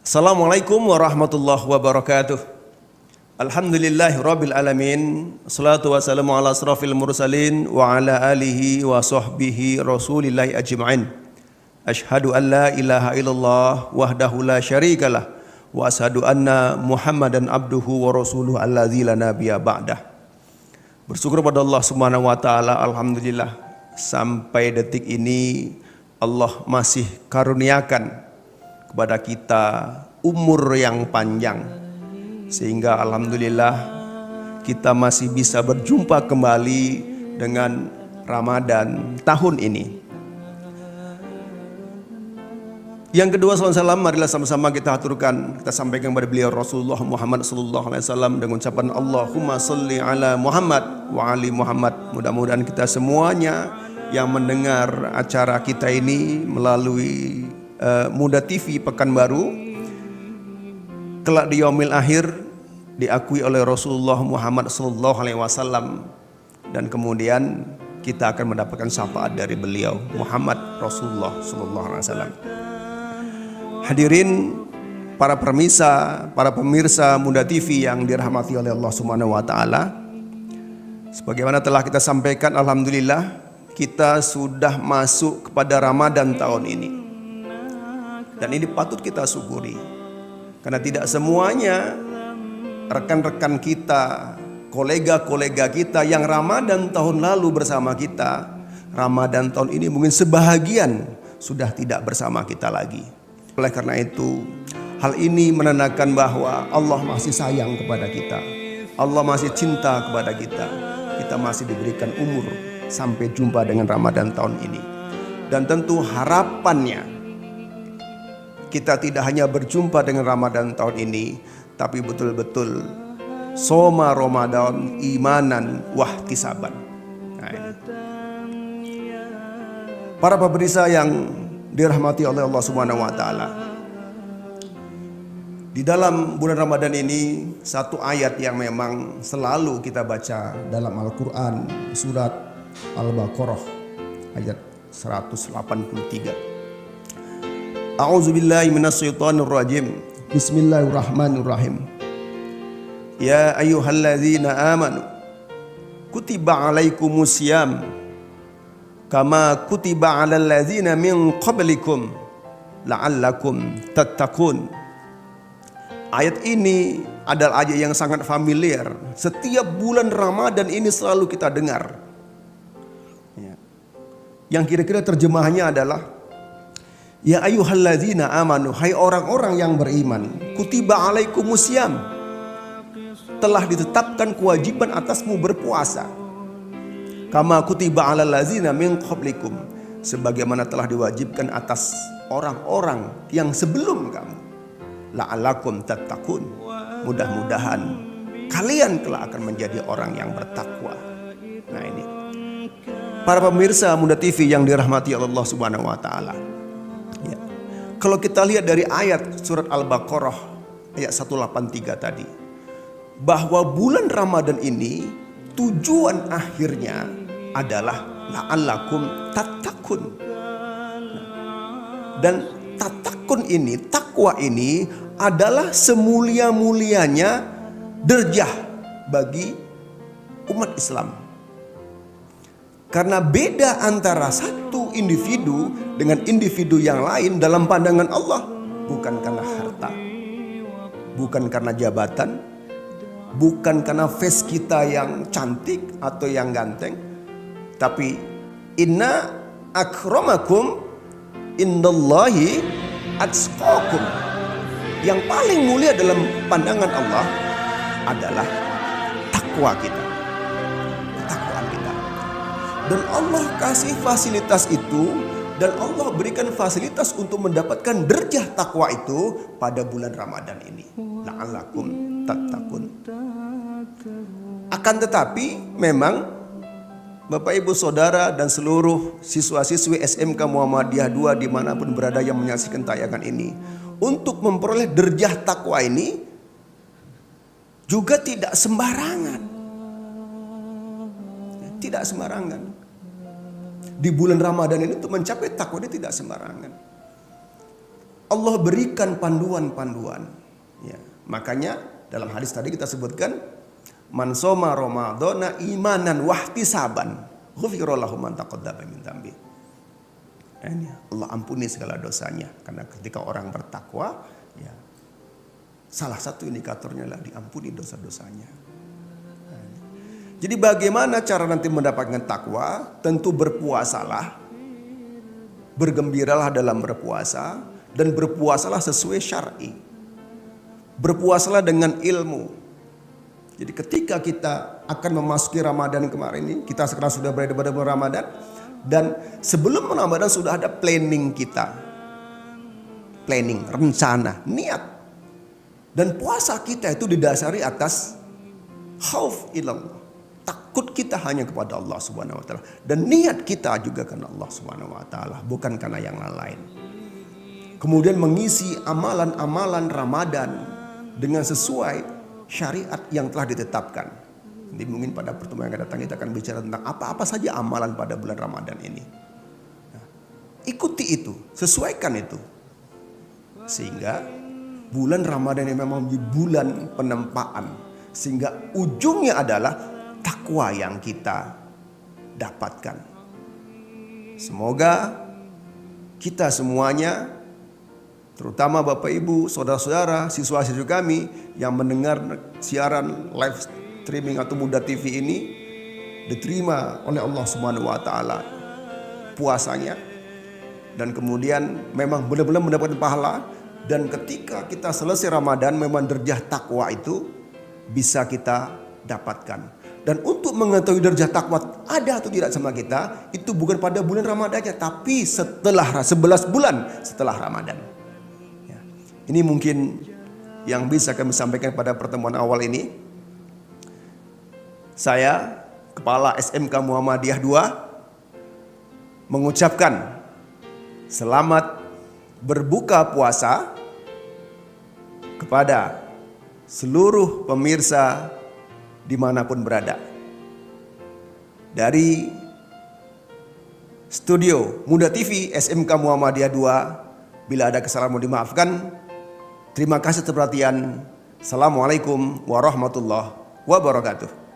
Assalamualaikum warahmatullahi wabarakatuh. Alhamdulillahirabbil alamin. Wassalatu wassalamu ala asrafil mursalin wa ala alihi wa sahbihi rasulillahi ajma'in. Asyhadu an la ilaha illallah wahdahu la syarikalah wa asyhadu anna Muhammadan abduhu wa rasuluhu allazi la nabiyya ba'dah. Bersyukur pada Allah Subhanahu wa taala, alhamdulillah sampai detik ini Allah masih karuniakan kepada kita umur yang panjang, sehingga alhamdulillah kita masih bisa berjumpa kembali dengan Ramadan tahun ini. Yang kedua, salam marilah sama-sama kita aturkan, kita sampaikan kepada beliau Rasulullah Muhammad sallallahu alaihi wasallam dengan ucapan Allahumma sholli ala Muhammad wa ali Muhammad. Mudah-mudahan kita semuanya yang mendengar acara kita ini melalui Muda TV Pekanbaru, kelak di yaumil akhir diakui oleh Rasulullah Muhammad sallallahu alaihi wasallam, dan kemudian kita akan mendapatkan syafaat dari beliau Muhammad Rasulullah sallallahu alaihi wasallam. Hadirin para pemirsa Muda TV yang dirahmati oleh Allah Subhanahu wa taala, sebagaimana telah kita sampaikan, alhamdulillah kita sudah masuk kepada Ramadan tahun ini. Dan ini patut kita syukuri, karena tidak semuanya rekan-rekan kita, kolega-kolega kita yang Ramadan tahun lalu bersama kita, Ramadan tahun ini mungkin sebahagian sudah tidak bersama kita lagi. Oleh karena itu, hal ini menandakan bahwa Allah masih sayang kepada kita, Allah masih cinta kepada kita, kita masih diberikan umur sampai jumpa dengan Ramadan tahun ini. Dan tentu harapannya kita tidak hanya berjumpa dengan Ramadan tahun ini, tapi betul-betul soma Ramadan imanan wahtisaban. Nah, ini. Para pemirsa yang dirahmati oleh Allah Subhanahu wa taala, di dalam bulan Ramadan ini satu ayat yang memang selalu kita baca dalam Al-Qur'an, surat Al-Baqarah ayat 183. A'udzubillahi minasyaitonirrajim. Bismillahirrahmanirrahim. Ya ayyuhalladzina amanu kutiba alaikumusiyam kama kutiba alal ladzina min qablikum la'allakum tattaqun. Ayat ini adalah ayat yang sangat familiar. Setiap bulan Ramadan ini selalu kita dengar. Yang kira-kira terjemahannya adalah ya ayyuhalladzina amanu, hai orang-orang yang beriman, kutiba alaikumusiyam, telah ditetapkan kewajiban atasmu berpuasa, kama kutiba alal ladzina min qablikum, sebagaimana telah diwajibkan atas orang-orang yang sebelum kamu, la'allakum tattaqun, mudah-mudahan kalian kelak akan menjadi orang yang bertakwa. Nah, ini para pemirsa Muda TV yang dirahmati Allah Subhanahu wa taala. Kalau kita lihat dari ayat surat Al-Baqarah ayat 183 tadi, bahwa bulan Ramadan ini tujuan akhirnya adalah la'allakum tattaqun. Dan tattaqun ini, takwa ini adalah semulia-mulianya derajah bagi umat Islam. Karena beda antara satu individu dengan individu yang lain dalam pandangan Allah, bukan karena harta, bukan karena jabatan, bukan karena face kita yang cantik atau yang ganteng, tapi inna akramakum indallahi atqakum. Yang paling mulia dalam pandangan Allah adalah takwa kita. Dan Allah kasih fasilitas itu, dan Allah berikan fasilitas untuk mendapatkan derajah takwa itu pada bulan Ramadan ini. La'allakum tattaqun. Akan tetapi memang Bapak Ibu Saudara dan seluruh siswa-siswi SMK Muhammadiyah 2 dimanapun berada yang menyaksikan tayangan ini, untuk memperoleh derajah takwa ini juga tidak sembarangan. Tidak sembarangan. Di bulan Ramadan ini untuk mencapai takwa ini tidak sembarangan. Allah berikan panduan-panduan. Ya, makanya dalam hadis tadi kita sebutkan, man soma ramadhana imanan wahtisaban ghufira lahu ma taqaddama min dzambi. Allah ampuni segala dosanya, karena ketika orang bertakwa, ya, salah satu indikatornya adalah diampuni dosa-dosanya. Jadi bagaimana cara nanti mendapatkan takwa? Tentu berpuasalah, bergembiralah dalam berpuasa, dan berpuasalah sesuai syar'i. Berpuasalah dengan ilmu. Jadi ketika kita akan memasuki Ramadan kemarin ini, kita sekarang sudah berada pada bulan Ramadan, dan sebelum Ramadan sudah ada planning kita. Planning, rencana, niat. Dan puasa kita itu didasari atas khauf ilallah. Takut kita hanya kepada Allah Subhanahu wa taala, dan niat kita juga karena Allah Subhanahu wa taala, bukan karena yang lain. Kemudian mengisi amalan-amalan Ramadan dengan sesuai syariat yang telah ditetapkan. Nanti mungkin pada pertemuan yang akan datang kita akan bicara tentang apa-apa saja amalan pada bulan Ramadan ini. Nah, ikuti itu, sesuaikan itu. Sehingga bulan Ramadan ini memang bulan penempaan, sehingga ujungnya adalah takwa yang kita dapatkan. Semoga kita semuanya, terutama Bapak Ibu, saudara-saudara, siswa-siswi kami yang mendengar siaran live streaming atau Muda TV ini, diterima oleh Allah Subhanahu wa taala puasanya, dan kemudian memang benar-benar mendapatkan pahala. Dan ketika kita selesai Ramadan, memang derajat takwa itu bisa kita dapatkan. Dan untuk mengetahui derajat takwa ada atau tidak sama kita, itu bukan pada bulan Ramadannya, tapi setelah 11 bulan setelah Ramadan. Ya. Ini mungkin yang bisa kami sampaikan pada pertemuan awal ini. Saya, Kepala SMK Muhammadiyah 2, mengucapkan selamat berbuka puasa kepada seluruh pemirsa dimanapun berada. Dari studio Muda TV SMK Muhammadiyah 2, bila ada kesalahan mohon dimaafkan. Terima kasih atas perhatian. Assalamualaikum warahmatullahi wabarakatuh.